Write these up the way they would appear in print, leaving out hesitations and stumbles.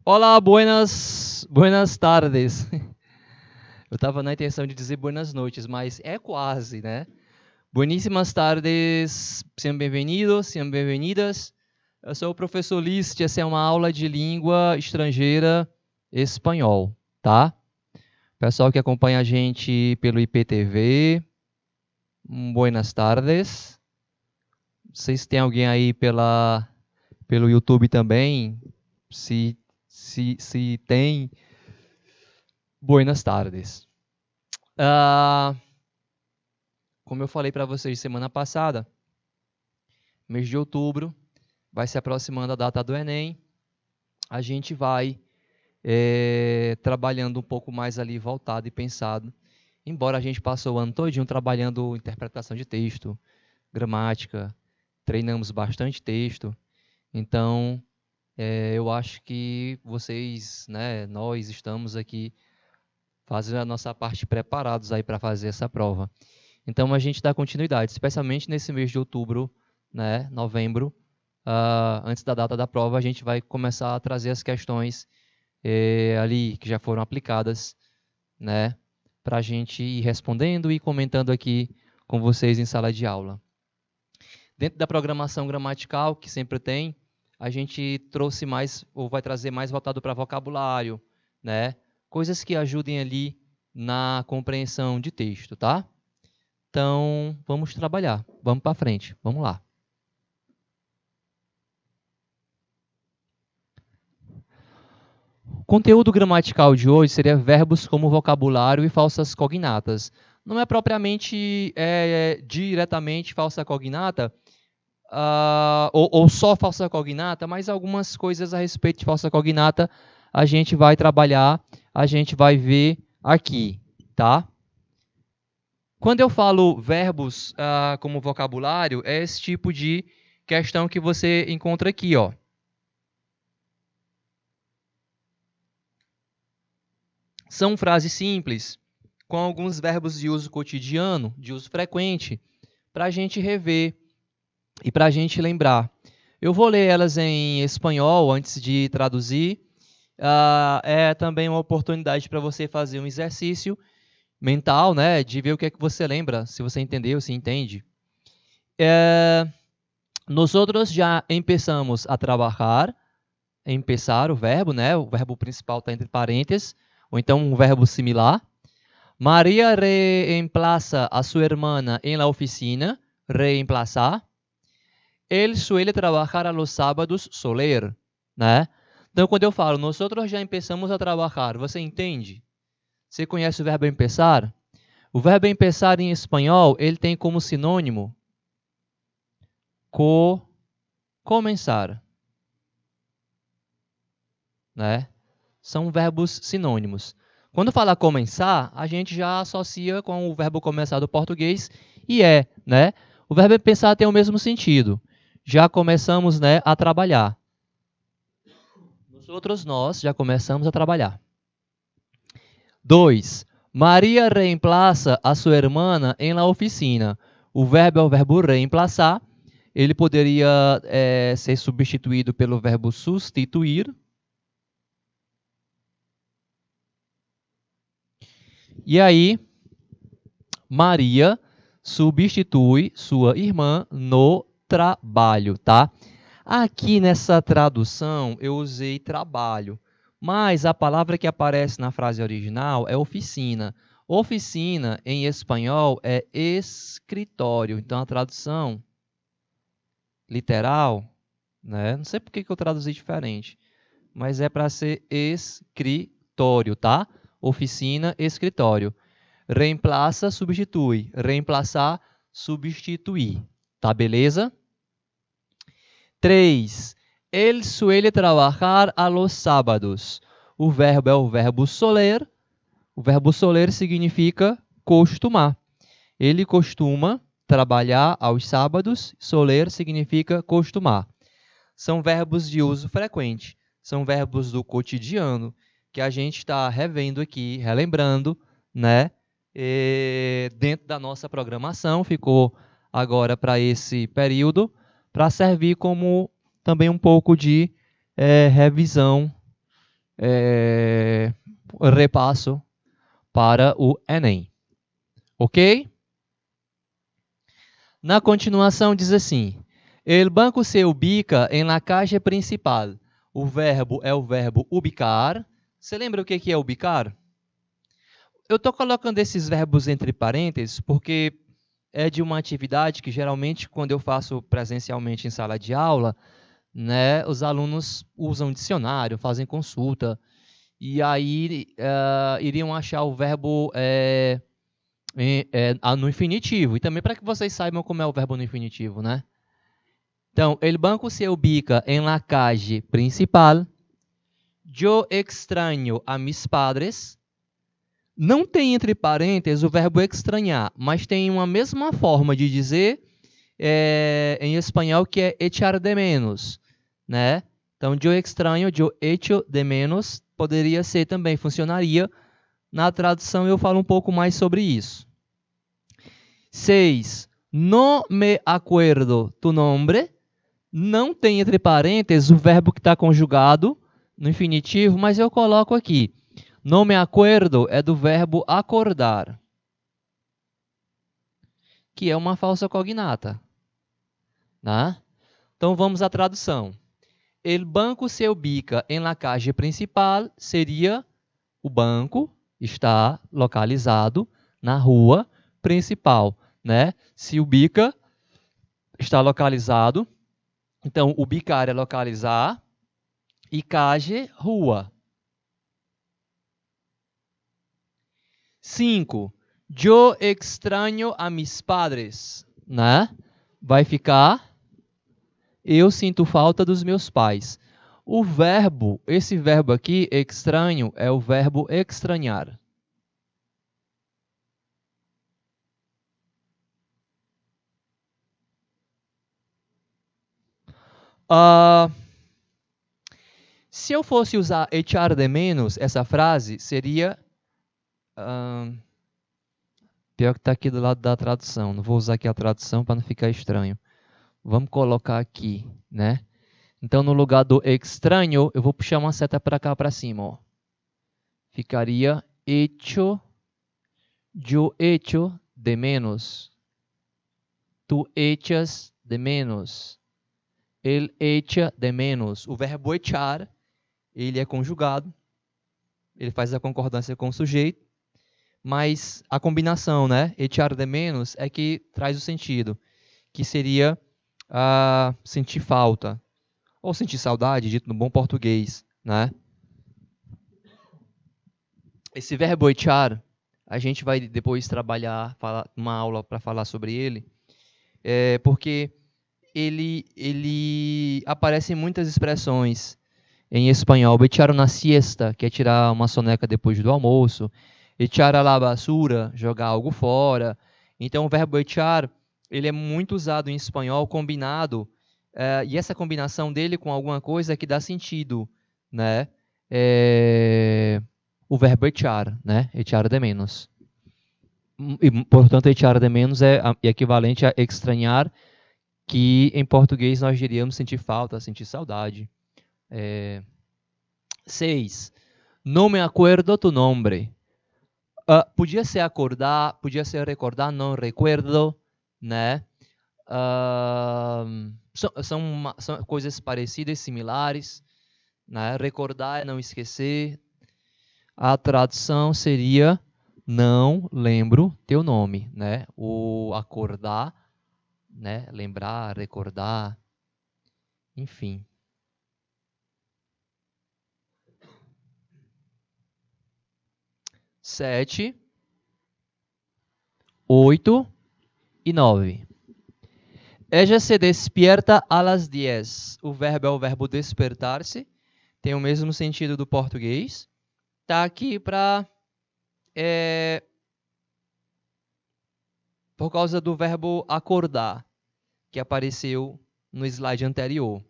Olá, buenas tardes. Eu estava na intenção de dizer buenas noites, mas é quase, né? Bueníssimas tardes, sejam bem-vindos, sejam bem-vindas. Eu sou o professor List, essa é uma aula de língua estrangeira espanhol, tá? Pessoal que acompanha a gente pelo IPTV, buenas tardes. Vocês têm alguém aí pelo YouTube também? Se tem, buenas tardes. Como eu falei para vocês semana passada, mês de outubro, vai se aproximando a data do Enem. A gente vai trabalhando um pouco mais ali voltado e pensado. Embora a gente passou o ano todinho trabalhando interpretação de texto, gramática, treinamos bastante texto. Então, eu acho que vocês, né, nós estamos aqui fazendo a nossa parte preparados aí para fazer essa prova. Então, a gente dá continuidade, especialmente nesse mês de outubro, né, novembro, antes da data da prova, a gente vai começar a trazer as questões ali que já foram aplicadas, né, para a gente ir respondendo e comentando aqui com vocês em sala de aula. Dentro da programação gramatical, que sempre tem, a gente trouxe mais, ou vai trazer mais voltado para vocabulário, né, coisas que ajudem ali na compreensão de texto, tá? Então, vamos trabalhar. Vamos para frente. Vamos lá. O conteúdo gramatical de hoje seria verbos como vocabulário e falsas cognatas. Não é propriamente diretamente falsa cognata, ou só falsa cognata, mas algumas coisas a respeito de falsa cognata a gente vai trabalhar, a gente vai ver aqui, tá? Quando eu falo verbos como vocabulário, é esse tipo de questão que você encontra aqui, ó. São frases simples, com alguns verbos de uso cotidiano, de uso frequente, para a gente rever e para a gente lembrar. Eu vou ler elas em espanhol antes de traduzir. É também uma oportunidade para você fazer um exercício mental, né, de ver o que é que você lembra, se você entendeu, se entende. Nosotros já empezamos a trabalhar. Empezar o verbo, né? O verbo principal está entre parênteses, ou então um verbo similar. Maria reemplaza a sua hermana en la oficina. Reemplazar. Ele suele trabalhar a los sábados, soler, né? Então, quando eu falo, nós já empezamos a trabalhar, você entende? Você conhece o verbo empezar? O verbo empezar em espanhol, ele tem como sinônimo começar, né? São verbos sinônimos. Quando fala começar, a gente já associa com o verbo começar do português e né? O verbo pensar tem o mesmo sentido. Já começamos, né, a trabalhar. Nós já começamos a trabalhar. 2. Maria reemplaça a sua hermana em la oficina. O verbo é o verbo reemplaçar. Ele poderia ser substituído pelo verbo substituir. E aí, Maria substitui sua irmã no trabalho, tá? Aqui nessa tradução eu usei trabalho, mas a palavra que aparece na frase original é oficina. Oficina em espanhol é escritório. Então a tradução literal, né? Não sei por que eu traduzi diferente, mas é para ser escritório, tá? Oficina, escritório. Reemplaça, substitui. Reemplaçar, substituir. Tá, beleza? 3. Él suele trabajar a los sábados. O verbo é o verbo soler. O verbo soler significa costumar. Ele costuma trabalhar aos sábados. Soler significa costumar. São verbos de uso frequente. São verbos do cotidiano que a gente está revendo aqui, relembrando, né? Dentro da nossa programação, ficou agora para esse período, para servir como também um pouco de revisão repasso para o Enem. Ok? Na continuação diz assim: El banco se ubica en la calle principal. O verbo é o verbo ubicar. Você lembra o que é ubicar? Eu estou colocando esses verbos entre parênteses porque é de uma atividade que geralmente quando eu faço presencialmente em sala de aula, né, os alunos usam dicionário, fazem consulta, e aí iriam achar o verbo no infinitivo. E também para que vocês saibam como é o verbo no infinitivo, né? Então, el banco se ubica en la calle principal. Yo extraño a mis padres. Não tem entre parênteses o verbo extrañar, mas tem uma mesma forma de dizer em espanhol que é echar de menos, né? Então, yo extraño, yo echo de menos, poderia ser também, funcionaria. Na tradução eu falo um pouco mais sobre isso. 6. No me acuerdo tu nombre. Não tem entre parênteses o verbo que está conjugado no infinitivo, mas eu coloco aqui. No me acuerdo é do verbo acordar, que é uma falsa cognata. Né? Então vamos à tradução. El banco se ubica en la calle principal seria o banco está localizado na rua principal. Né? Se ubica, está localizado. Então, ubicar é localizar e calle, rua. 5. Yo extraño a mis padres. Né? Vai ficar eu sinto falta dos meus pais. O verbo, esse verbo aqui, extraño, é o verbo extrañar. Se eu fosse usar echar de menos, essa frase seria... pior que está aqui do lado da tradução. Não vou usar aqui a tradução para não ficar estranho. Vamos colocar aqui, né? Então, no lugar do extraño, eu vou puxar uma seta para cá, para cima. Ó. Ficaria echo, yo echo de menos. Tu echas de menos. Ele echa de menos. O verbo echar, ele é conjugado. Ele faz a concordância com o sujeito. Mas a combinação, né? Echar de menos é que traz o sentido. Que seria sentir falta. Ou sentir saudade, dito no bom português, né? Esse verbo echar, a gente vai depois trabalhar, uma aula para falar sobre ele, porque ele aparece em muitas expressões em espanhol. Echar una siesta, que é tirar uma soneca depois do almoço. Echar a la basura, jogar algo fora. Então, o verbo echar, ele é muito usado em espanhol, combinado, e essa combinação dele com alguma coisa que dá sentido, né? O verbo echar, né? Echar de menos. E, portanto, echar de menos é equivalente a extrañar, que em português nós diríamos sentir falta, sentir saudade. 6. No me acuerdo tu nombre. Podia ser acordar, podia ser recordar, não recuerdo, né? São coisas parecidas, similares. Né? Recordar é não esquecer. A tradução seria não lembro teu nome, né? O acordar, né? Lembrar, recordar, enfim. 7, 8 e 9. Ella se despierta a las 10. O verbo é o verbo despertar-se. Tem o mesmo sentido do português. Está aqui para... por causa do verbo acordar, que apareceu no slide anterior.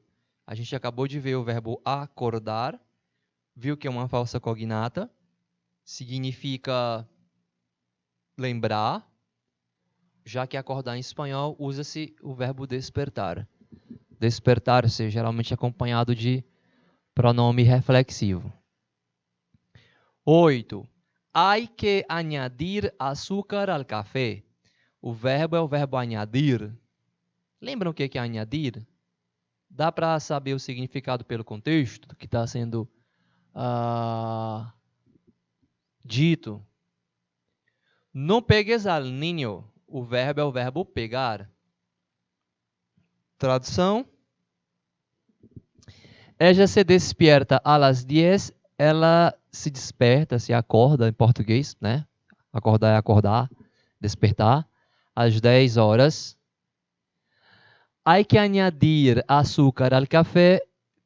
A gente acabou de ver o verbo acordar, viu que é uma falsa cognata, significa lembrar, já que acordar em espanhol usa-se o verbo despertar. Despertar-se geralmente acompanhado de pronome reflexivo. 8. Hay que añadir açúcar al café. O verbo é o verbo añadir. Lembram o que é añadir? Dá para saber o significado pelo contexto do que está sendo dito. No pegues al niño. O verbo é o verbo pegar. Tradução. Ella se despierta a las 10. Ela se desperta, se acorda em português, né? Acordar é acordar, despertar. Às 10 horas. Hay que añadir açúcar al café.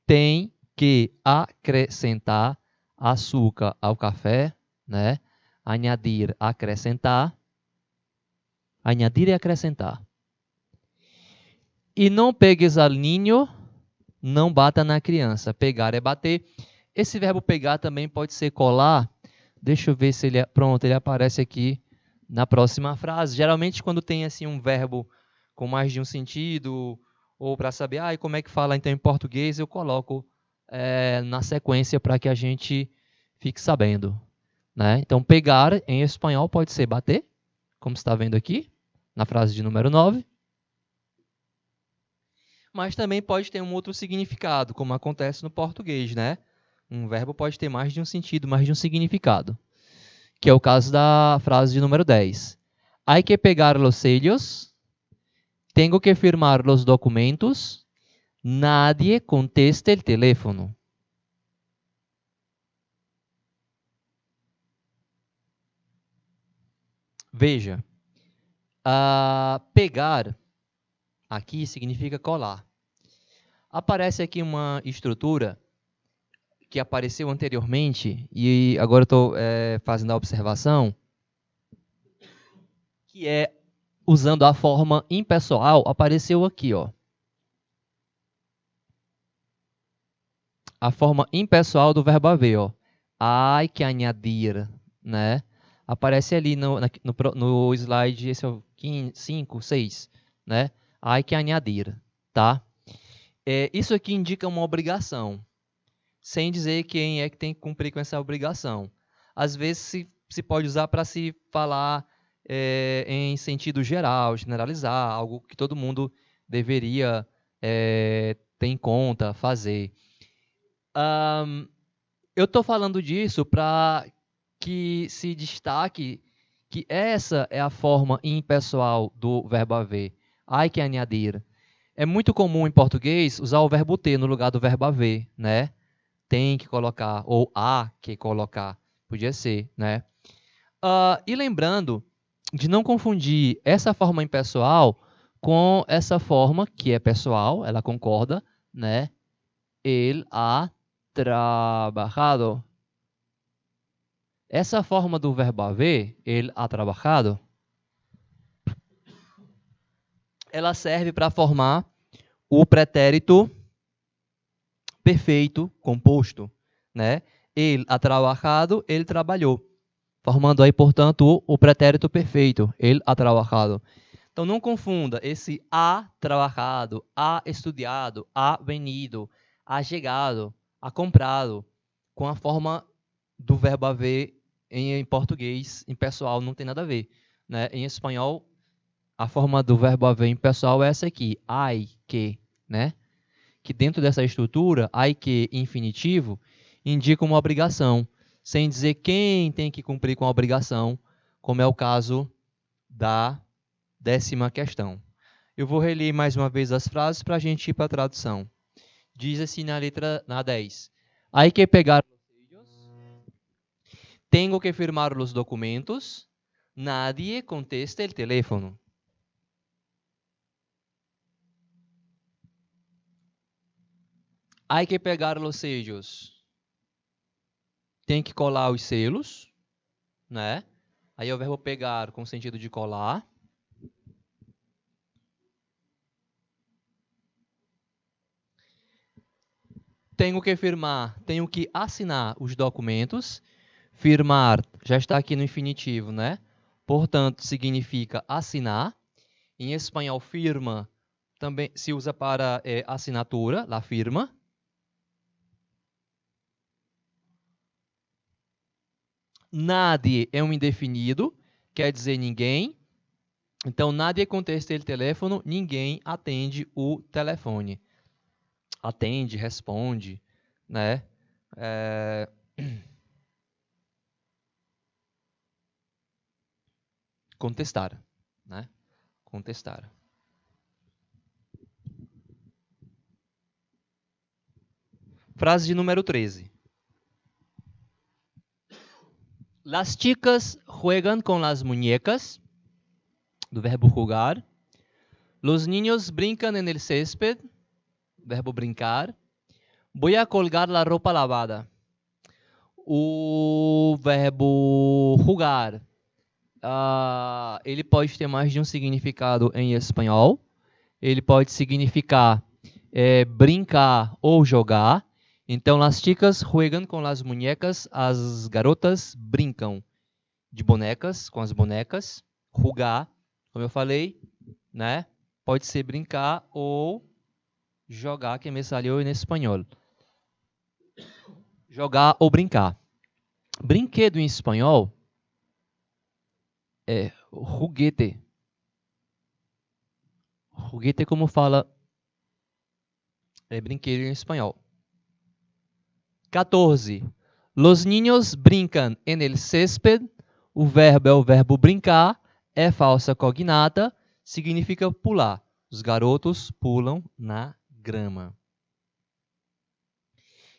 Tem que acrescentar açúcar ao café, né? Añadir, acrescentar. Añadir e acrescentar. E não pegues al niño, não bata na criança. Pegar é bater. Esse verbo pegar também pode ser colar. Deixa eu ver se ele... Pronto, ele aparece aqui na próxima frase. Geralmente, quando tem assim um verbo com mais de um sentido, ou para saber como é que fala então em português, eu coloco na sequência para que a gente fique sabendo. Né? Então, pegar em espanhol pode ser bater, como você está vendo aqui, na frase de número 9. Mas também pode ter um outro significado, como acontece no português, né? Um verbo pode ter mais de um sentido, mais de um significado. Que é o caso da frase de número 10. Hay que pegar los sellos. Tengo que firmar los documentos. Nadie contesta el teléfono. Veja. Pegar aqui significa colar. Aparece aqui uma estrutura que apareceu anteriormente, e agora eu estou fazendo a observação, que é usando a forma impessoal, apareceu aqui, ó. A forma impessoal do verbo haver, ó. Hay que añadir, né? Aparece ali no slide, esse é o 5, 6, né? Hay que añadir, tá? Isso aqui indica uma obrigação, sem dizer quem é que tem que cumprir com essa obrigação. Às vezes se pode usar para se falar em sentido geral, generalizar, algo que todo mundo deveria ter em conta, fazer. Eu estou falando disso para que se destaque que essa é a forma impessoal do verbo haver. Hay que añadir. É muito comum em português usar o verbo ter no lugar do verbo haver, né? Tem que colocar, ou há que colocar. Podia ser, né? E lembrando de não confundir essa forma impessoal com essa forma que é pessoal, ela concorda, né? Él ha trabajado. Essa forma do verbo haver, él ha trabajado, ela serve para formar o pretérito perfeito composto, né? Él ha trabajado, ele trabalhou. Formando aí, portanto, o pretérito perfeito. Él ha trabajado. Então, não confunda esse ha trabajado, ha estudiado, ha venido, ha chegado, ha comprado, com a forma do verbo haver em português, em pessoal, não tem nada a ver. Né? Em espanhol, a forma do verbo haver em pessoal é essa aqui, hay que, né? Que dentro dessa estrutura, hay que infinitivo, indica uma obrigação, sem dizer quem tem que cumprir com a obrigação, como é o caso da 10ª questão. Eu vou reler mais uma vez as frases para a gente ir para a tradução. Diz assim na 10. Hay que pegar los sellos. Tengo que firmar los documentos. Nadie contesta el teléfono. Hay que pegar los sellos. Tem que colar os selos, né? Aí é o verbo pegar com o sentido de colar. Tenho que firmar, tenho que assinar os documentos. Firmar já está aqui no infinitivo, né? Portanto, significa assinar. Em espanhol, firma também se usa para assinatura, la firma. Nadie é um indefinido, quer dizer ninguém. Então, nadie contesta o telefone, ninguém atende o telefone. Atende, responde, né? Contestar, né? Contestar. Frase de número 13. Las chicas juegan con las muñecas, do verbo jugar. Los niños brincan en el césped, verbo brincar. Voy a colgar la ropa lavada. O verbo jugar, ele pode ter mais de um significado em espanhol. Ele pode significar brincar ou jogar. Então, las chicas juegan con las muñecas. As garotas brincam de bonecas, com as bonecas. Jugar, como eu falei, né? Pode ser brincar ou jogar, que me salió em espanhol. Jogar ou brincar. Brinquedo em espanhol é juguete. Juguete, como fala, é brinquedo em espanhol. 14. Los niños brincan en el césped. O verbo é o verbo brincar, é falsa cognata, significa pular. Os garotos pulam na grama.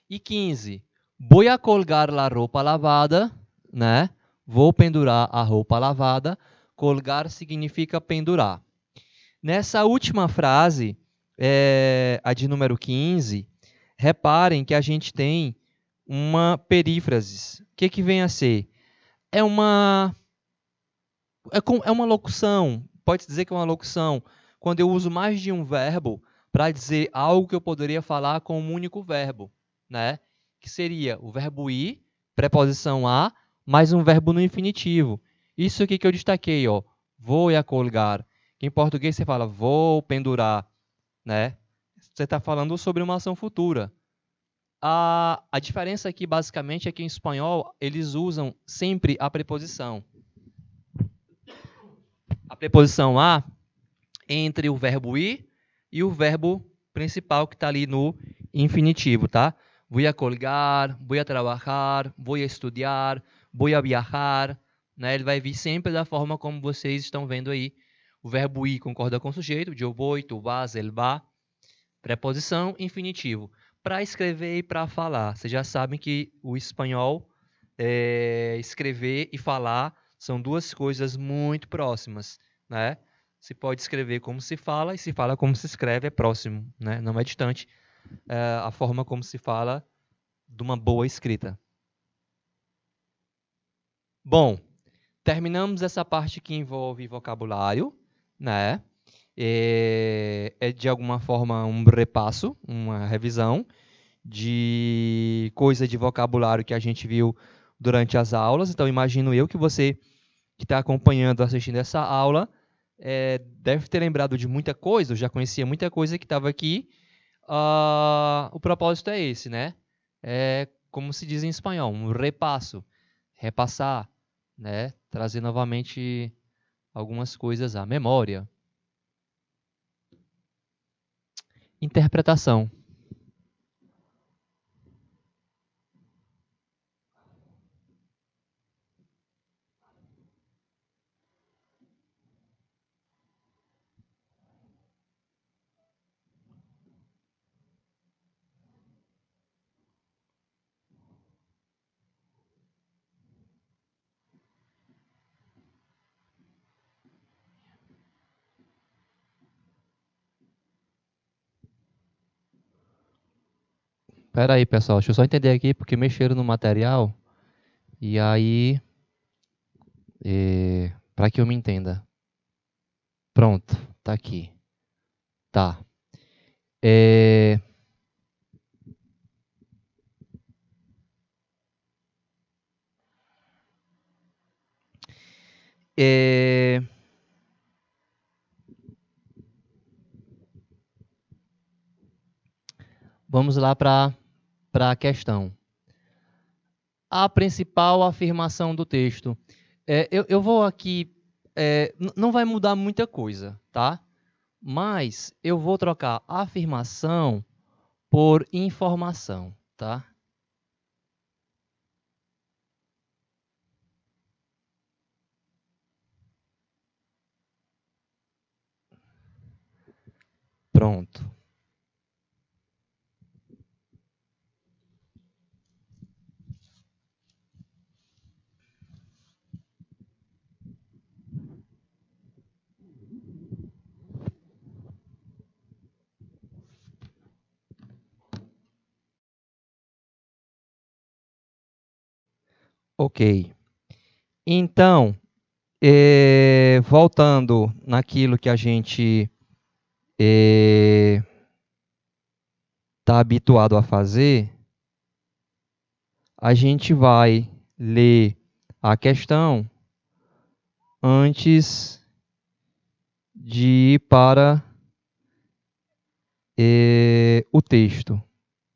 E 15. Voy a colgar la roupa lavada, né? Vou pendurar a roupa lavada. Colgar significa pendurar. Nessa última frase, a de número 15, reparem que a gente tem uma perífrase. O que vem a ser? É uma locução. Pode dizer que é uma locução. Quando eu uso mais de um verbo para dizer algo que eu poderia falar com um único verbo, né? Que seria o verbo ir, preposição a, mais um verbo no infinitivo. Isso aqui que eu destaquei, ó. Vou a colgar. Que em português você fala vou pendurar, né? Você está falando sobre uma ação futura. A diferença aqui, basicamente, é que em espanhol eles usam sempre a preposição. A preposição a entre o verbo ir e o verbo principal que está ali no infinitivo, tá? Voy a colgar, voy a trabajar, voy a estudiar, voy a viajar, né? Ele vai vir sempre da forma como vocês estão vendo aí. O verbo ir concorda com o sujeito, eu vou, tu vas, ele va. Preposição, infinitivo. Para escrever e para falar. Vocês já sabem que o espanhol, escrever e falar são duas coisas muito próximas, né? Se pode escrever como se fala e se fala como se escreve é próximo, né? Não é distante a forma como se fala de uma boa escrita. Bom, terminamos essa parte que envolve vocabulário, né? É de alguma forma um repasso, uma revisão de coisa de vocabulário que a gente viu durante as aulas. Então, imagino eu que você que está acompanhando, assistindo essa aula, deve ter lembrado de muita coisa, eu já conhecia muita coisa que estava aqui. O propósito é esse, né? É como se diz em espanhol, um repasso, repassar, né? Trazer novamente algumas coisas à memória. Interpretação. Espera aí, pessoal, deixa eu só entender aqui, porque mexeram no material, e aí, para que eu me entenda. Pronto, tá aqui. Tá. Vamos lá para a questão. a principal afirmação do texto. Eu vou aqui, não vai mudar muita coisa, tá? Mas eu vou trocar afirmação por informação, tá? Pronto. Ok. Então, voltando naquilo que a gente está habituado a fazer, a gente vai ler a questão antes de ir para o texto,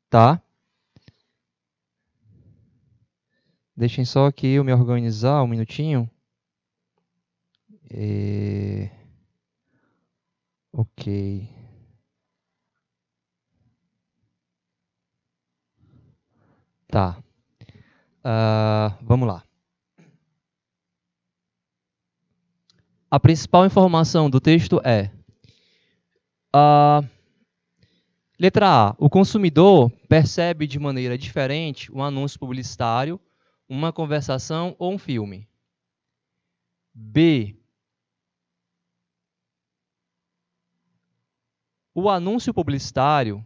tá? Deixem só aqui eu me organizar um minutinho. Ok. Tá. Vamos lá. A principal informação do texto é: letra A. O consumidor percebe de maneira diferente um anúncio publicitário, uma conversação ou um filme. B. O anúncio publicitário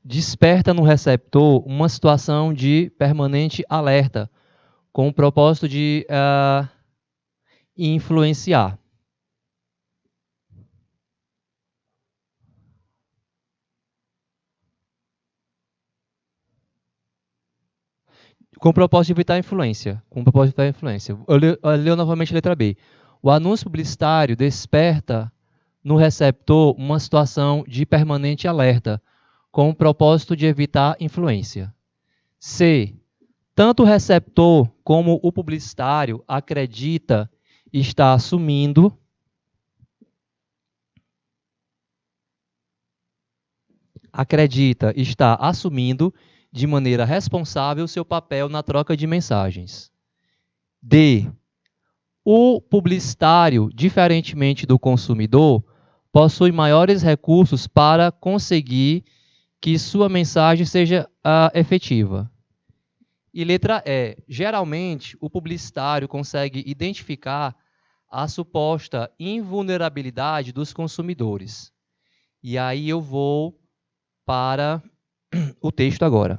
desperta no receptor uma situação de permanente alerta, com o propósito de influenciar. Com o propósito de evitar a influência. Com o propósito de evitar a influência. Eu leio novamente a letra B. O anúncio publicitário desperta no receptor uma situação de permanente alerta, com o propósito de evitar influência. C. Tanto o receptor como o publicitário acredita estar assumindo de maneira responsável seu papel na troca de mensagens. D. O publicitário, diferentemente do consumidor, possui maiores recursos para conseguir que sua mensagem seja efetiva. E letra E. Geralmente, o publicitário consegue identificar a suposta invulnerabilidade dos consumidores. E aí eu vou para o texto agora.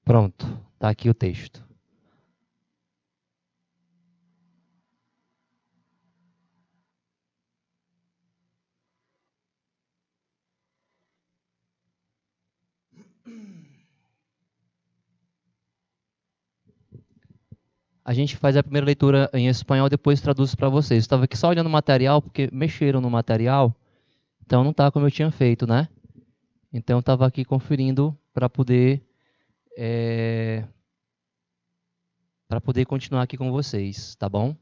Pronto, está aqui o texto. A gente faz a primeira leitura em espanhol, depois traduz para vocês. Estava aqui só olhando o material, porque mexeram no material, então não está como eu tinha feito, né? Então estava aqui conferindo para poder continuar aqui com vocês, tá bom?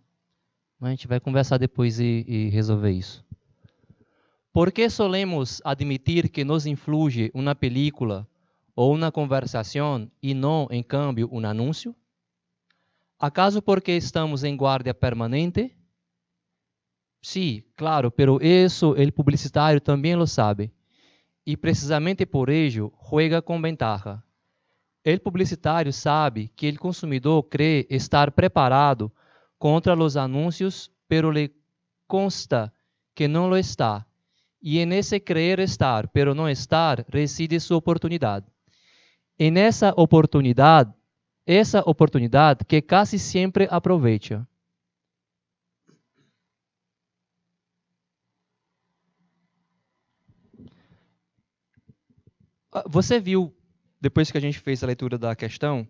A gente vai conversar depois e resolver isso. ¿Por qué solemos admitir que nos influye una película o una conversación y no, en cambio, un anuncio? ¿Acaso porque estamos en guardia permanente? Sí, claro, pero eso el publicitario también lo sabe. y precisamente por ello juega con ventaja. El publicitario sabe que el consumidor cree estar preparado contra los anuncios, pero le consta que no lo está. Y en ese creer estar, pero no estar, reside su oportunidad. En esa oportunidad que casi siempre aprovecha. Você viu, depois que a gente fez a leitura da questão,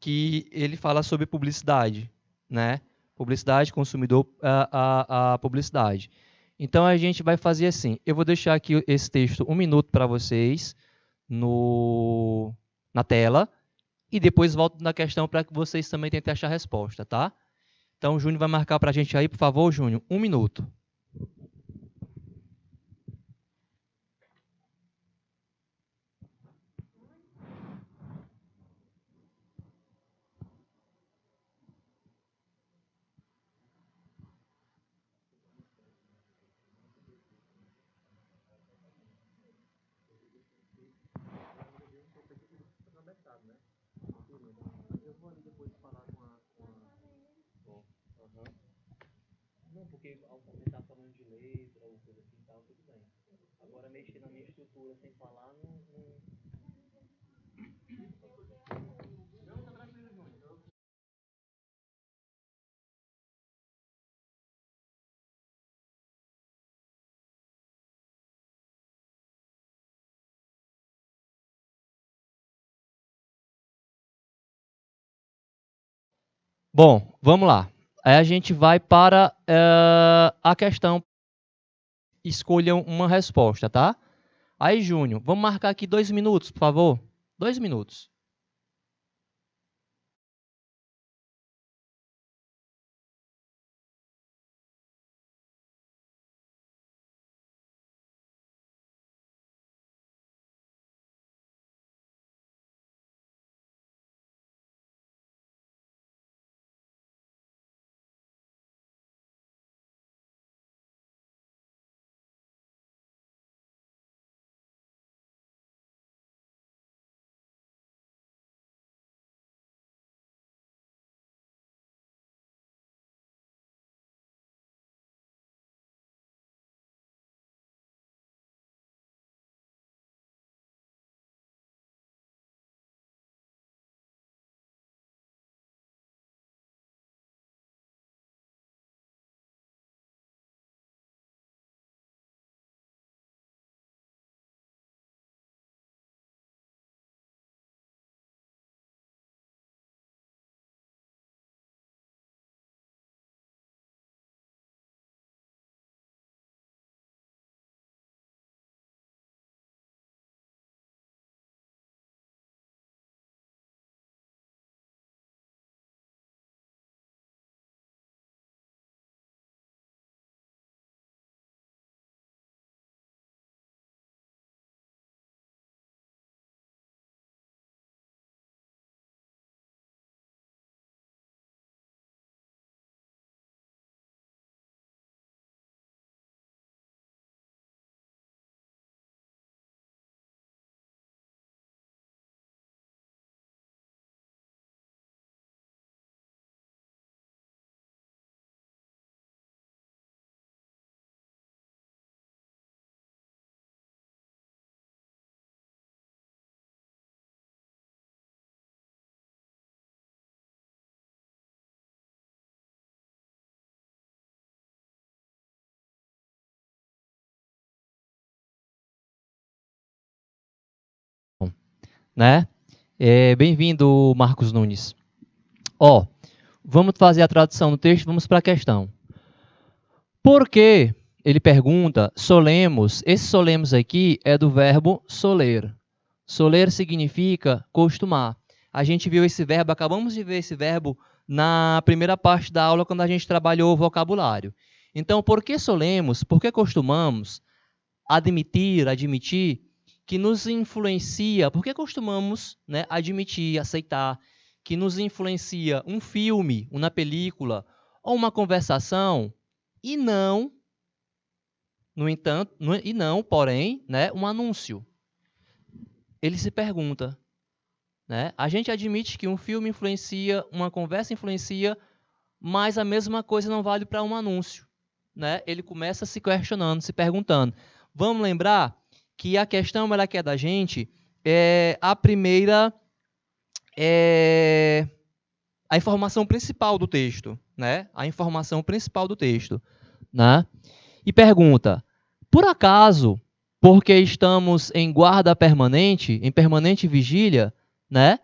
que ele fala sobre publicidade, né? Publicidade, consumidor, a publicidade. Então a gente vai fazer assim. Eu vou deixar aqui esse texto 1 minuto para vocês na tela e depois volto na questão para que vocês também tentem achar a resposta, tá? Então o Júnior vai marcar para a gente aí, por favor, Júnior, 1 minuto. Não, porque ao começar falando de letra ou coisa assim tal, tudo bem. Agora mexer na minha estrutura sem falar, não... Bom, vamos lá. Aí a gente vai para a questão. Escolham uma resposta, tá? Aí, Júnior, vamos marcar aqui 2 minutos, por favor. 2 minutos. Né? Bem-vindo, Marcos Nunes. Ó, vamos fazer a tradução do texto, vamos para a questão. Por que, ele pergunta, solemos? Esse solemos aqui é do verbo soler. Soler significa costumar. A gente viu esse verbo, acabamos de ver esse verbo na primeira parte da aula, quando a gente trabalhou o vocabulário. Então, por que solemos? Por que costumamos admitir, que nos influencia? Por que costumamos, né, admitir, aceitar, que nos influencia um filme, uma película ou uma conversação e não no entanto, e não, porém, né, um anúncio. Ele se pergunta, né? A gente admite que um filme influencia, uma conversa influencia, mas a mesma coisa não vale para um anúncio, né? Ele começa se questionando, se perguntando. Vamos lembrar que a questão ela que é da gente é a primeira é a informação principal do texto, né? A informação principal do texto, né? E pergunta: por acaso, porque estamos em guarda permanente, em permanente vigília, né?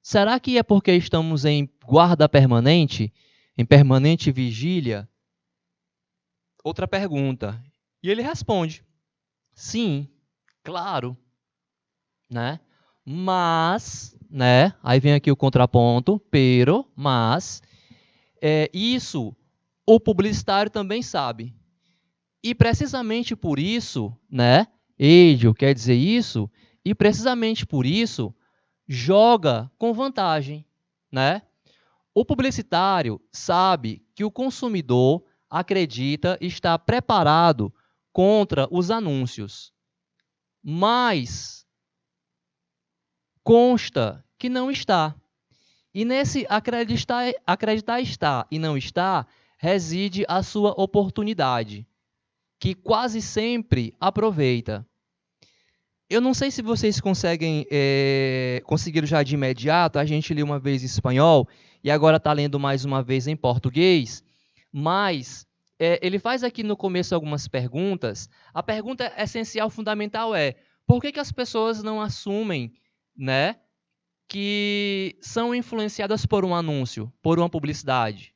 Será que é porque estamos em guarda permanente, em permanente vigília? Outra pergunta. E ele responde: sim, claro, né? Mas, né? Aí vem aqui o contraponto, mas, isso o publicitário também sabe. E precisamente por isso, né? Eidio quer dizer isso, e precisamente por isso joga com vantagem, né? O publicitário sabe que o consumidor acredita estar preparado contra os anúncios, mas consta que não está. E nesse acreditar está e não está, reside a sua oportunidade, que quase sempre aproveita. Eu não sei se vocês conseguiram já de imediato, a gente leu uma vez em espanhol e agora está lendo mais uma vez em português, mas ele faz aqui no começo algumas perguntas. A pergunta essencial, fundamental é: por que as pessoas não assumem, né, que são influenciadas por um anúncio, por uma publicidade?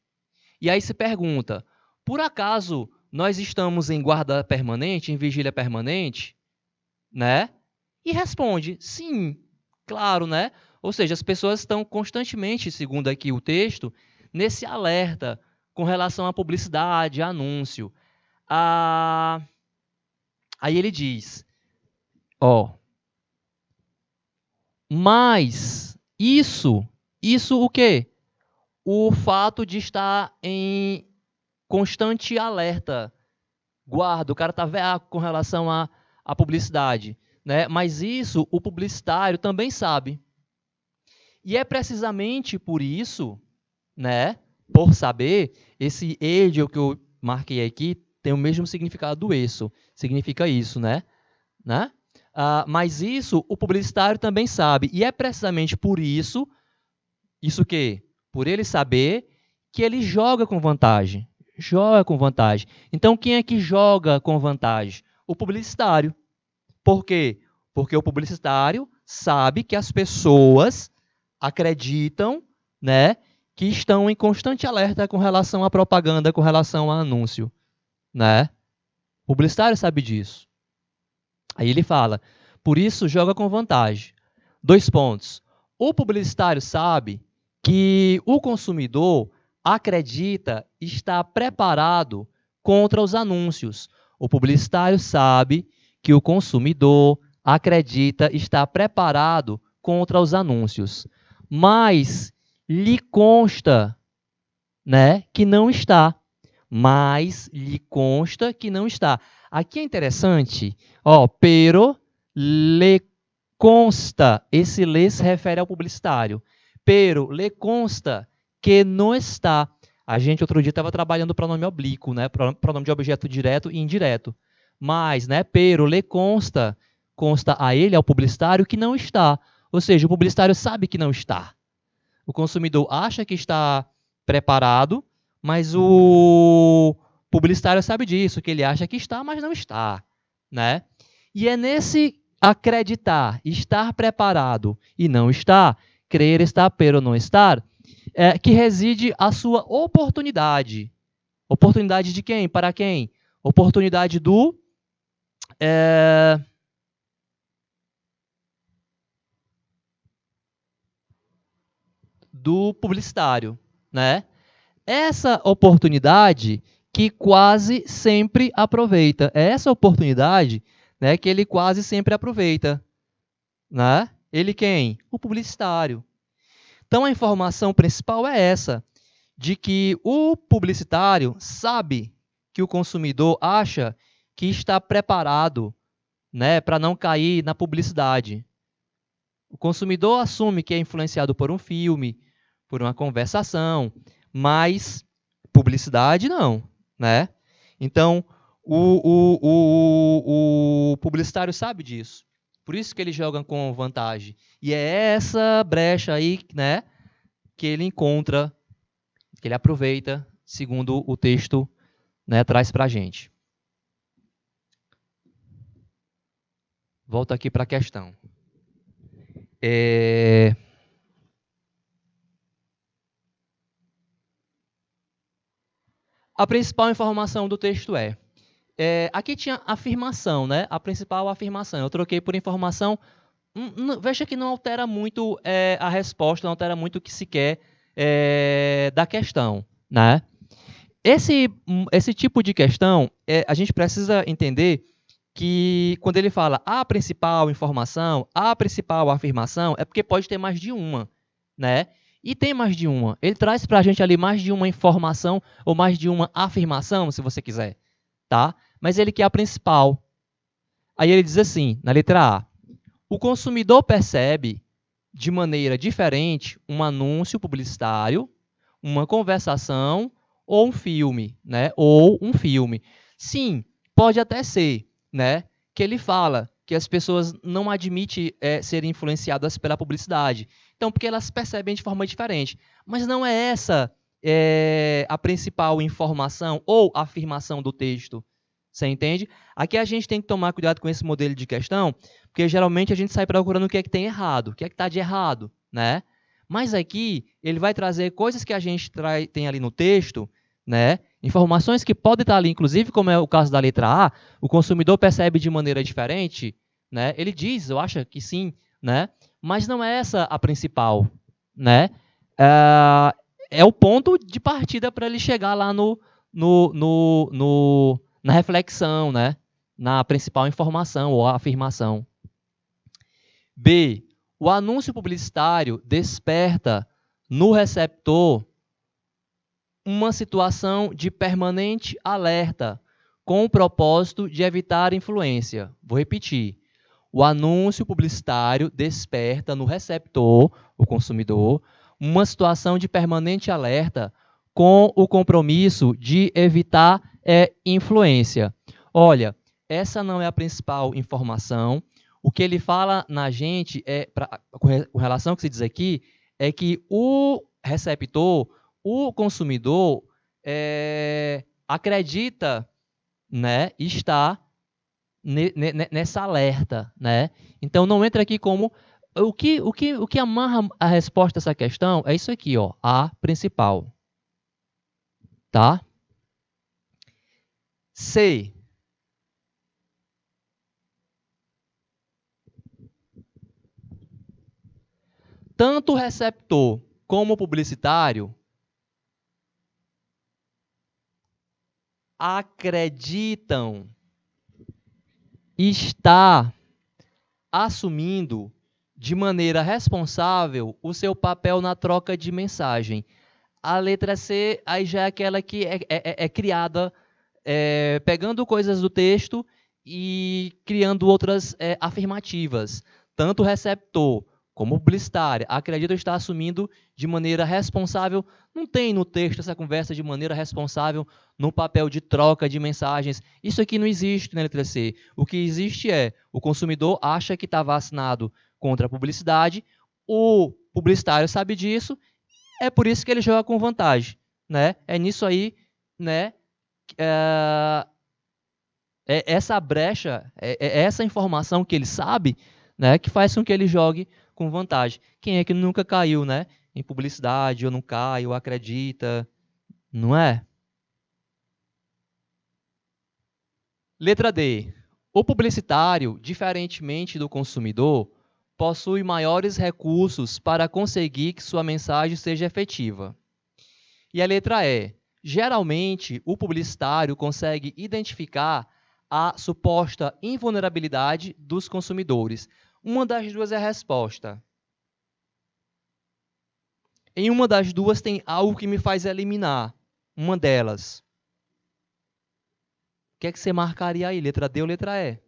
E aí se pergunta: por acaso nós estamos em guarda permanente, em vigília permanente, né? E responde: sim, claro, né? Ou seja, as pessoas estão constantemente, segundo aqui o texto, nesse alerta com relação à publicidade, anúncio. Aí ele diz, mas isso o quê? O fato de estar em constante alerta, guarda, o cara está veaco com relação à publicidade, né? Mas isso o publicitário também sabe. E é precisamente por isso, né, por saber, esse eidio que eu marquei aqui tem o mesmo significado do isso, significa isso, né? Mas isso o publicitário também sabe, e é precisamente por isso, isso que? Por ele saber que ele joga com vantagem. Joga com vantagem. Então, quem é que joga com vantagem? O publicitário. Por quê? Porque o publicitário sabe que as pessoas acreditam, né, que estão em constante alerta com relação à propaganda, com relação ao anúncio, né? O publicitário sabe disso. Aí ele fala, por isso joga com vantagem. 2 pontos. O publicitário sabe que o consumidor acredita estar preparado contra os anúncios. O publicitário sabe que o consumidor acredita estar preparado contra os anúncios. Mas lhe consta, né, que não está. Mas lhe consta que não está. Aqui é interessante, pero le consta, esse le se refere ao publicitário, pero le consta que não está. A gente outro dia estava trabalhando o pronome oblíquo, né, pronome de objeto direto e indireto. Mas, né, pero le consta, consta a ele, ao publicitário, que não está. Ou seja, o publicitário sabe que não está. O consumidor acha que está preparado, mas o publicitário sabe disso, que ele acha que está, mas não está, né? E é nesse acreditar, estar preparado e não estar, crer estar, pero não estar, que reside a sua oportunidade. Oportunidade de quem? Para quem? Oportunidade do publicitário, né? Essa oportunidade que quase sempre aproveita. É essa oportunidade, né, que ele quase sempre aproveita. Né? Ele quem? O publicitário. Então, a informação principal é essa, de que o publicitário sabe que o consumidor acha que está preparado, né, para não cair na publicidade. O consumidor assume que é influenciado por um filme, por uma conversação, mas publicidade não, né? Então, o publicitário sabe disso. Por isso que ele joga com vantagem. E é essa brecha aí, né, que ele encontra, que ele aproveita, segundo o texto, né, traz para a gente. Volto aqui para a questão. A principal informação do texto aqui tinha afirmação, né? A principal afirmação. Eu troquei por informação. Veja que não altera muito a resposta, não altera muito o que se quer da questão, né? Esse tipo de questão, a gente precisa entender que quando ele fala a principal informação, a principal afirmação, é porque pode ter mais de uma, né? E tem mais de uma. Ele traz para a gente ali mais de uma informação ou mais de uma afirmação, se você quiser, tá? Mas ele quer a principal. Aí ele diz assim, na letra A, o consumidor percebe de maneira diferente um anúncio publicitário, uma conversação ou um filme, né? Ou um filme. Sim, pode até ser, né? Que ele fala que as pessoas não admitem serem influenciadas pela publicidade. Então, porque elas percebem de forma diferente. Mas não é essa a principal informação ou afirmação do texto. Você entende? Aqui a gente tem que tomar cuidado com esse modelo de questão, porque geralmente a gente sai procurando o que é que tem errado, o que é que está de errado, né? Mas aqui ele vai trazer coisas que a gente tem ali no texto, né? Informações que podem estar ali, inclusive, como é o caso da letra A, o consumidor percebe de maneira diferente, né? Ele diz, eu acho que sim, né? Mas não é essa a principal, né? É o ponto de partida para ele chegar lá na reflexão, né? Na principal informação ou afirmação. B. O anúncio publicitário desperta no receptor uma situação de permanente alerta, com o propósito de evitar influência. Vou repetir. O anúncio publicitário desperta no receptor, o consumidor, uma situação de permanente alerta com o compromisso de evitar influência. Olha, essa não é a principal informação. O que ele fala na gente, com relação ao que se diz aqui, é que o receptor, o consumidor, acredita, né, está nessa alerta, né? Então não entra aqui como o que amarra a resposta a essa questão é isso aqui, ó, a principal, tá? C. Tanto o receptor como o publicitário acreditam estar assumindo de maneira responsável o seu papel na troca de mensagem. A letra C aí já é aquela que é criada pegando coisas do texto e criando outras afirmativas. Tanto o receptor como o publicitário acreditam estar assumindo de maneira responsável. Não tem no texto essa conversa de maneira responsável no papel de troca de mensagens. Isso aqui não existe na letra C. O que existe é o consumidor acha que está vacinado contra a publicidade, o publicitário sabe disso, é por isso que ele joga com vantagem, né? É nisso aí, né? Essa brecha, essa informação que ele sabe, né, que faz com que ele jogue com vantagem. Quem é que nunca caiu, né, em publicidade, ou não cai, ou acredita, não é? Letra D. O publicitário, diferentemente do consumidor, possui maiores recursos para conseguir que sua mensagem seja efetiva. E a letra E. Geralmente, o publicitário consegue identificar a suposta invulnerabilidade dos consumidores. Uma das duas é a resposta. Em uma das duas tem algo que me faz eliminar uma delas. que é que você marcaria aí? Letra D ou letra E?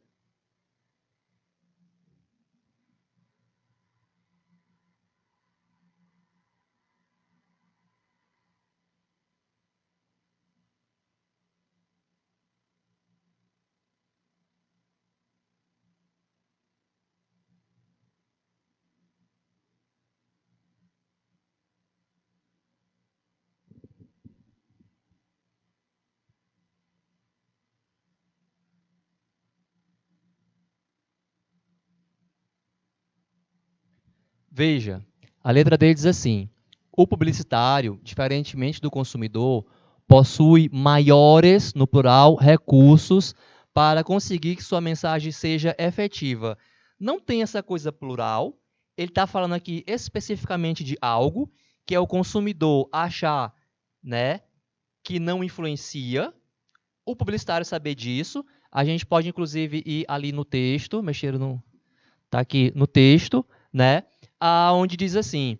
Veja, a letra D diz assim: o publicitário, diferentemente do consumidor, possui maiores, no plural, recursos para conseguir que sua mensagem seja efetiva. Não tem essa coisa plural, ele está falando aqui especificamente de algo que é o consumidor achar, né, que não influencia, o publicitário saber disso. A gente pode, inclusive, ir ali no texto, mexer no. Está aqui no texto, né? Onde diz assim.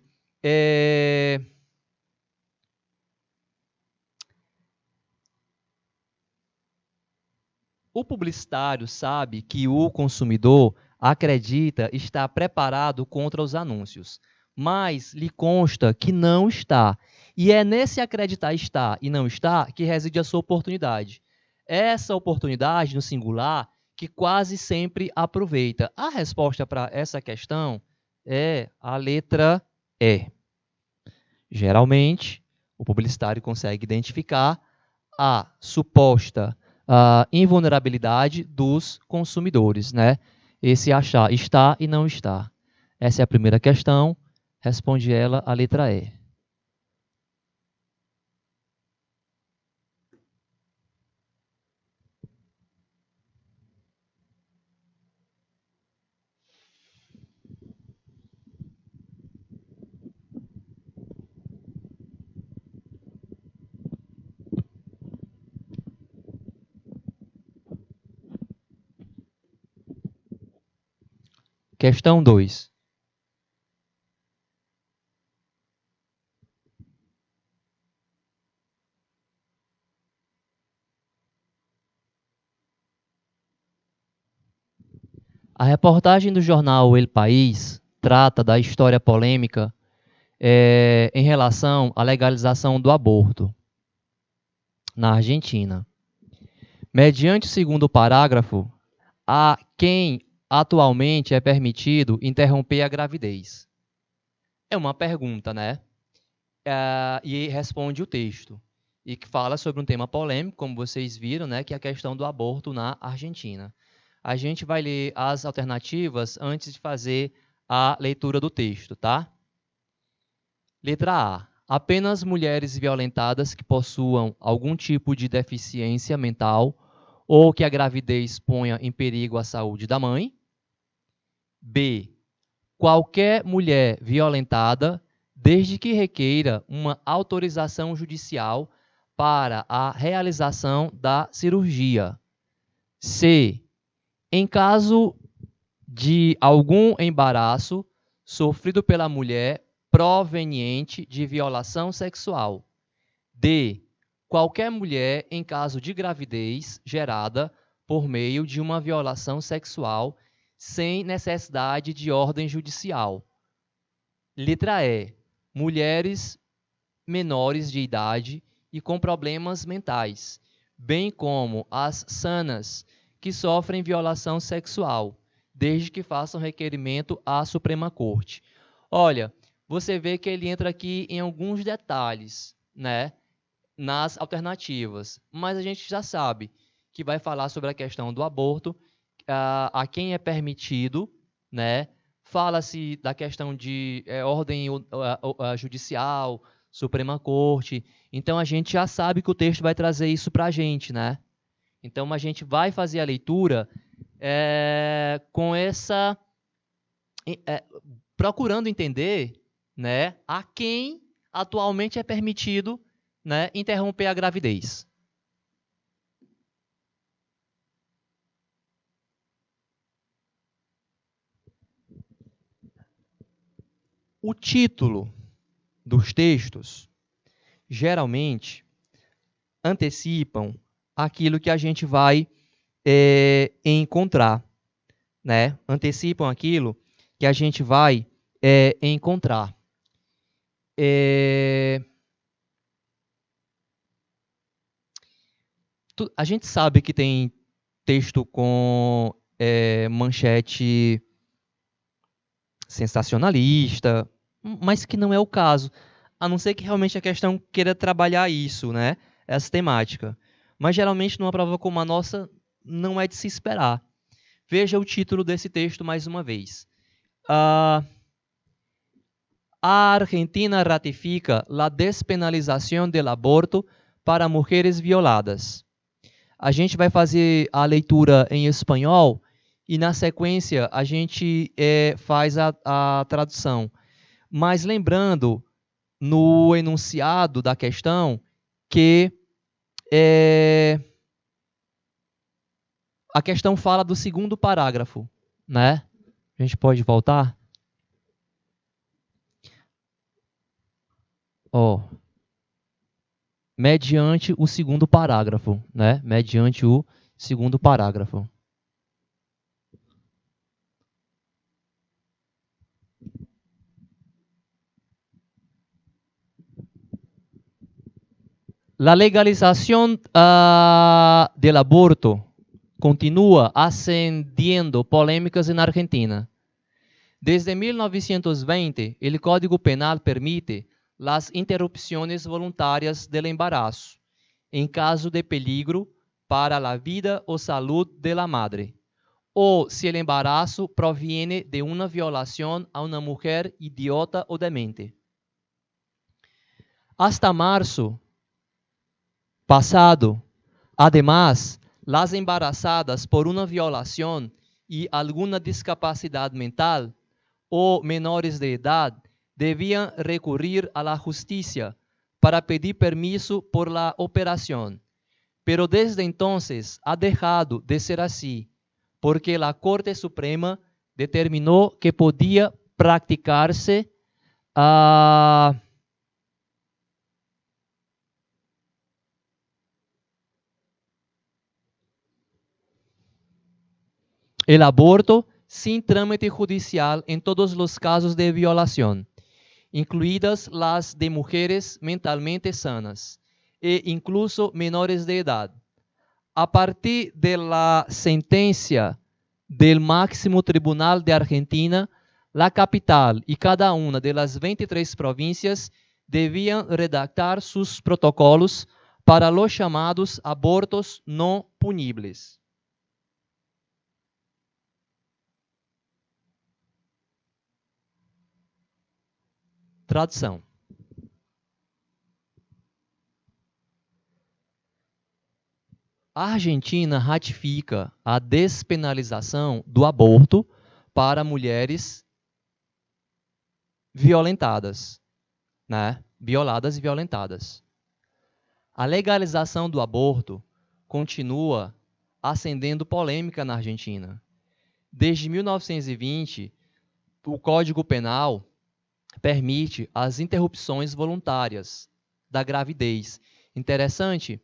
O publicitário sabe que o consumidor acredita estar preparado contra os anúncios, mas lhe consta que não está. E é nesse acreditar estar e não estar que reside a sua oportunidade. Essa oportunidade, no singular, que quase sempre aproveita. A resposta para essa questão é a letra E. Geralmente, o publicitário consegue identificar a suposta invulnerabilidade dos consumidores, né? Esse achar está e não está. Essa é a primeira questão, responde ela a letra E. Questão 2. A reportagem do jornal El País trata da história polêmica em relação à legalização do aborto na Argentina. Mediante o segundo parágrafo, a quem atualmente é permitido interromper a gravidez. É uma pergunta, né? E responde o texto. E que fala sobre um tema polêmico, como vocês viram, né? Que é a questão do aborto na Argentina. A gente vai ler as alternativas antes de fazer a leitura do texto, tá? Letra A. Apenas mulheres violentadas que possuam algum tipo de deficiência mental ou que a gravidez ponha em perigo a saúde da mãe. B. Qualquer mulher violentada, desde que requeira uma autorização judicial para a realização da cirurgia. C. Em caso de algum embaraço sofrido pela mulher proveniente de violação sexual. D. Qualquer mulher em caso de gravidez gerada por meio de uma violação sexual sem necessidade de ordem judicial. Letra E. Mulheres menores de idade e com problemas mentais, bem como as sanas que sofrem violação sexual, desde que façam requerimento à Suprema Corte. Olha, você vê que ele entra aqui em alguns detalhes, né, nas alternativas, mas a gente já sabe que vai falar sobre a questão do aborto, a quem é permitido, né? Fala-se da questão de ordem judicial, Suprema Corte. Então a gente já sabe que o texto vai trazer isso para a gente, né? Então a gente vai fazer a leitura com essa procurando entender, né, a quem atualmente é permitido, né, interromper a gravidez. O título dos textos geralmente antecipam aquilo que a gente vai encontrar, né? Antecipam aquilo que a gente vai encontrar. A gente sabe que tem texto com manchete sensacionalista, mas que não é o caso, a não ser que realmente a questão queira trabalhar isso, né? Essa temática. Mas geralmente numa prova como a nossa, não é de se esperar. Veja o título desse texto mais uma vez. A Argentina ratifica a despenalização do aborto para mulheres violadas. A gente vai fazer a leitura em espanhol e, na sequência, a gente faz a tradução. Mas lembrando, no enunciado da questão, que a questão fala do segundo parágrafo, né? A gente pode voltar? Mediante o segundo parágrafo, né? Mediante o segundo parágrafo. La legalización del aborto continúa ascendiendo polémicas en Argentina. Desde 1920, el Código Penal permite las interrupciones voluntarias del embarazo, en caso de peligro para la vida o salud de la madre, o si el embarazo proviene de una violación a una mujer idiota o demente. Hasta marzo pasado, además, las embarazadas por una violación y alguna discapacidad mental o menores de edad debían recurrir a la justicia para pedir permiso por la operación. Pero desde entonces ha dejado de ser así, porque la Corte Suprema determinó que podía practicarse el aborto sin trámite judicial en todos los casos de violación, incluidas las de mujeres mentalmente sanas e incluso menores de edad. A partir de la sentencia del máximo tribunal de Argentina, la capital y cada una de las 23 provincias debían redactar sus protocolos para los llamados abortos no punibles. Tradução. A Argentina ratifica a despenalização do aborto para mulheres violentadas, né? Violadas e violentadas. A legalização do aborto continua acendendo polêmica na Argentina. Desde 1920, o Código Penal permite as interrupções voluntárias da gravidez. Interessante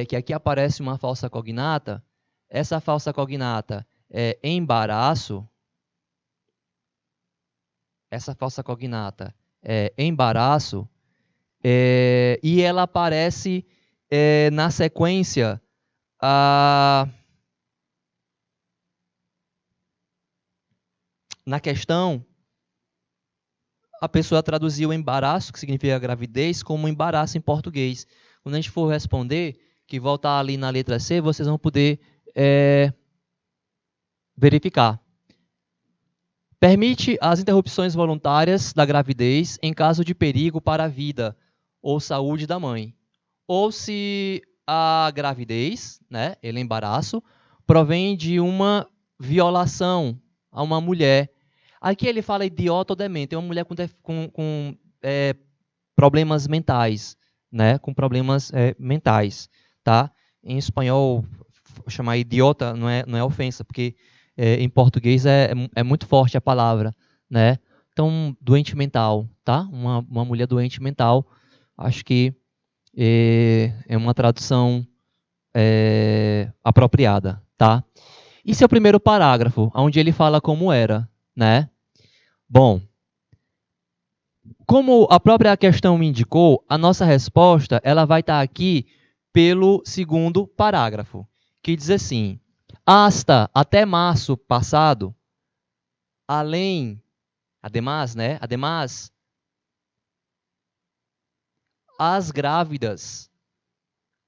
que aqui aparece uma falsa cognata. Essa falsa cognata é embaraço. Essa falsa cognata é embaraço. E ela aparece na sequência na questão. A pessoa traduziu embaraço, que significa gravidez, como embaraço em português. Quando a gente for responder, que voltar ali na letra C, vocês vão poder verificar. Permite as interrupções voluntárias da gravidez em caso de perigo para a vida ou saúde da mãe. Ou se a gravidez, né, ele embaraço, provém de uma violação a uma mulher. Aqui ele fala idiota ou demente, é uma mulher com problemas mentais, né? Com problemas mentais, tá? Em espanhol, chamar idiota não é ofensa, porque em português é muito forte a palavra, né? Então, doente mental, tá? Uma mulher doente mental, acho que é uma tradução apropriada, tá? Esse é o primeiro parágrafo, onde ele fala como era, né? Bom, como a própria questão me indicou, a nossa resposta ela vai estar aqui pelo segundo parágrafo, que diz assim: hasta até março passado, además, as grávidas,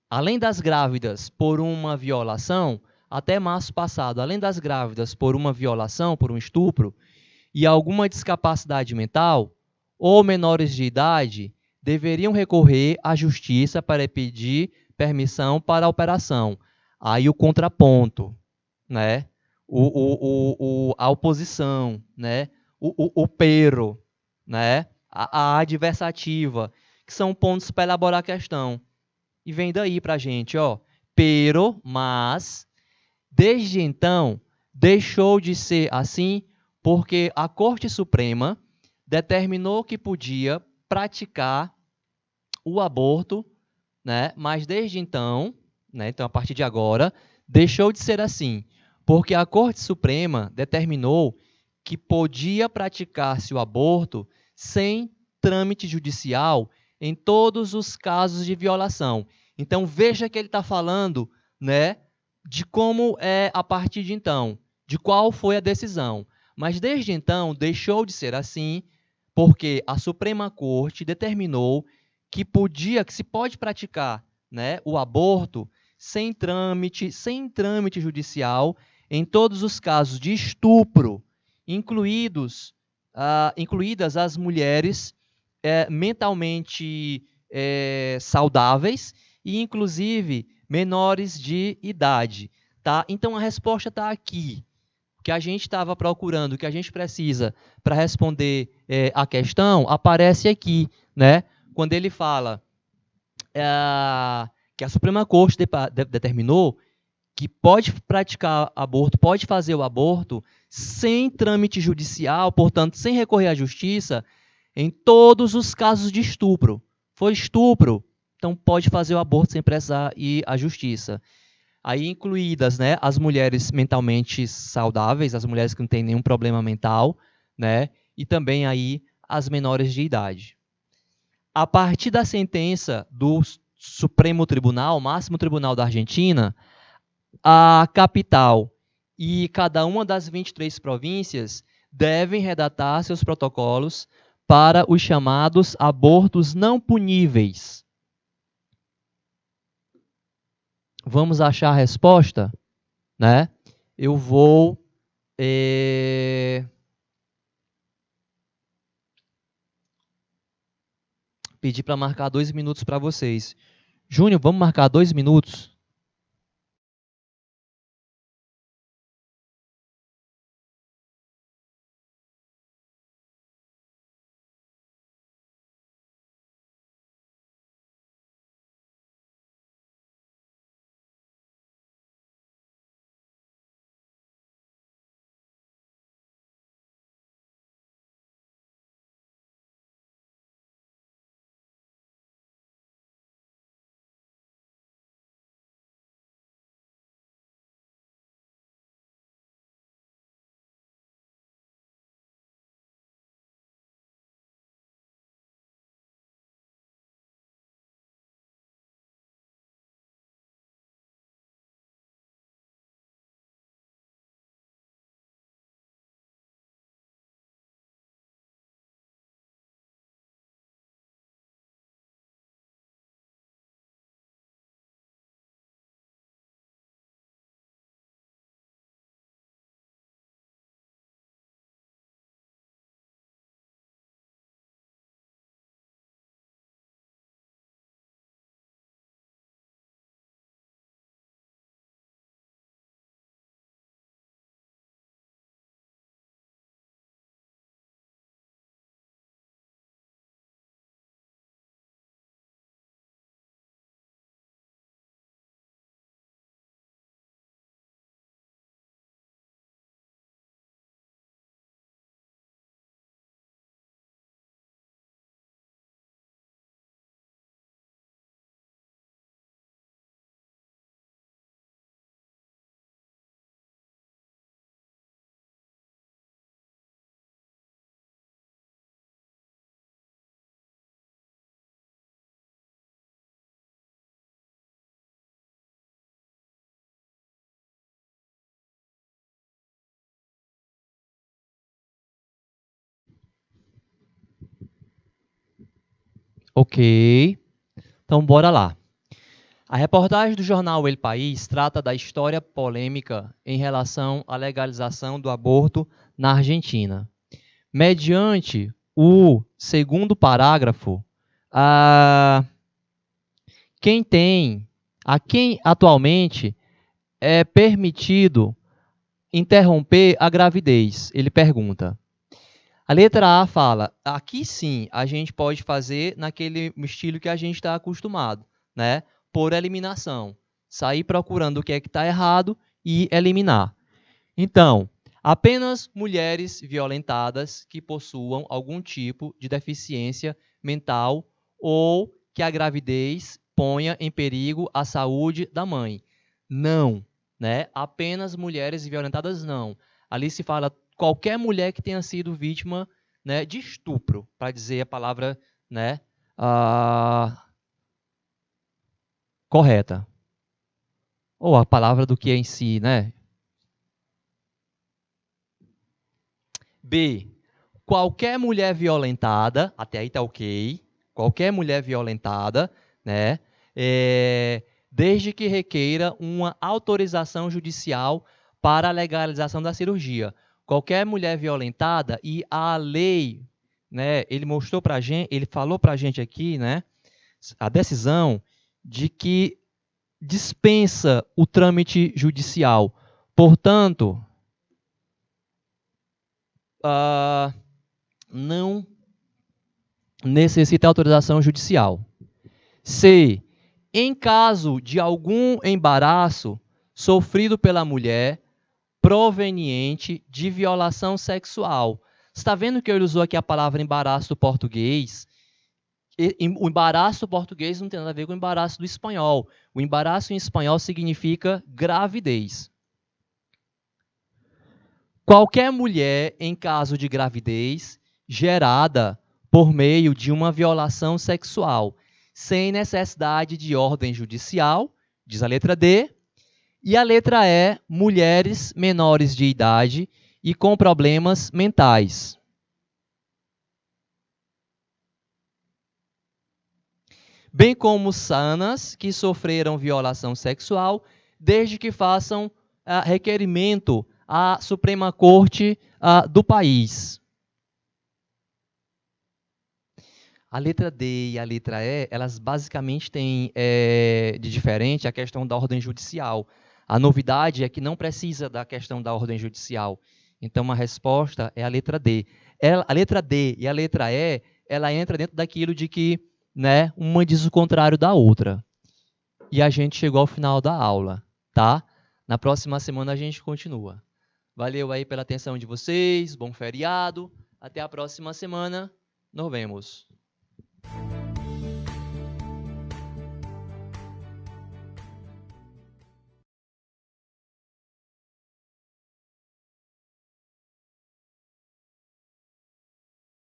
além das grávidas por uma violação, até março passado, além das grávidas por uma violação, por um estupro, e alguma discapacidade mental, ou menores de idade, deveriam recorrer à justiça para pedir permissão para a operação. Aí o contraponto, né? A oposição, né? O pero, né? A adversativa, que são pontos para elaborar a questão. E vem daí para a gente, ó. Pero, mas, desde então, deixou de ser assim porque a Corte Suprema determinou que podia praticar o aborto, né? Mas desde então, né? Então a partir de agora, deixou de ser assim, porque a Corte Suprema determinou que podia praticar-se o aborto sem trâmite judicial em todos os casos de violação. Então veja que ele está falando, né, de como é a partir de então, de qual foi a decisão. Mas desde então deixou de ser assim, porque a Suprema Corte determinou que se pode praticar, né, o aborto sem trâmite judicial em todos os casos de estupro, incluídas as mulheres mentalmente saudáveis e, inclusive, menores de idade. Tá? Então, a resposta está aqui. O que a gente estava procurando, o que a gente precisa para responder a questão, aparece aqui, né? Quando ele fala que a Suprema Corte determinou que pode praticar aborto, pode fazer o aborto sem trâmite judicial, portanto, sem recorrer à justiça, em todos os casos de estupro. Foi estupro, então pode fazer o aborto sem precisar ir à justiça. Aí incluídas, né, as mulheres mentalmente saudáveis, as mulheres que não têm nenhum problema mental, né, e também aí as menores de idade. A partir da sentença do Supremo Tribunal, Máximo Tribunal da Argentina, a capital e cada uma das 23 províncias devem redatar seus protocolos para os chamados abortos não puníveis. Vamos achar a resposta, né? Eu vou pedir para marcar 2 minutos para vocês. Júnior, vamos marcar 2 minutos? Ok. Então, bora lá. A reportagem do jornal El País trata da história polêmica em relação à legalização do aborto na Argentina. Mediante o segundo parágrafo, a quem atualmente é permitido interromper a gravidez? Ele pergunta. A letra A fala, aqui sim, a gente pode fazer naquele estilo que a gente está acostumado, né? Por eliminação. Sair procurando o que é que está errado e eliminar. Então, apenas mulheres violentadas que possuam algum tipo de deficiência mental ou que a gravidez ponha em perigo a saúde da mãe. Não, né? Apenas mulheres violentadas não. Ali se fala qualquer mulher que tenha sido vítima, né, de estupro, para dizer a palavra, né, correta. Ou a palavra do que é em si, né? B. Qualquer mulher violentada, até aí tá ok, qualquer mulher violentada, né, desde que requeira uma autorização judicial para a legalização da cirurgia. Qualquer mulher violentada e a lei, né, ele mostrou pra gente, ele falou pra gente aqui, né, a decisão de que dispensa o trâmite judicial. Portanto, não necessita autorização judicial. C. Em caso de algum embaraço sofrido pela mulher proveniente de violação sexual. Você está vendo que ele usou aqui a palavra embaraço do português? O embaraço do português não tem nada a ver com o embaraço do espanhol. O embaraço em espanhol significa gravidez. Qualquer mulher em caso de gravidez gerada por meio de uma violação sexual, sem necessidade de ordem judicial, diz a letra D. E a letra E, mulheres menores de idade e com problemas mentais. Bem como sanas que sofreram violação sexual, desde que façam requerimento à Suprema Corte do país. A letra D e a letra E, elas basicamente têm de diferente a questão da ordem judicial. A novidade é que não precisa da questão da ordem judicial. Então, a resposta é a letra D. A letra D e a letra E, ela entra dentro daquilo de que, né, uma diz o contrário da outra. E a gente chegou ao final da aula, tá? Na próxima semana a gente continua. Valeu aí pela atenção de vocês, bom feriado. Até a próxima semana. Nos vemos.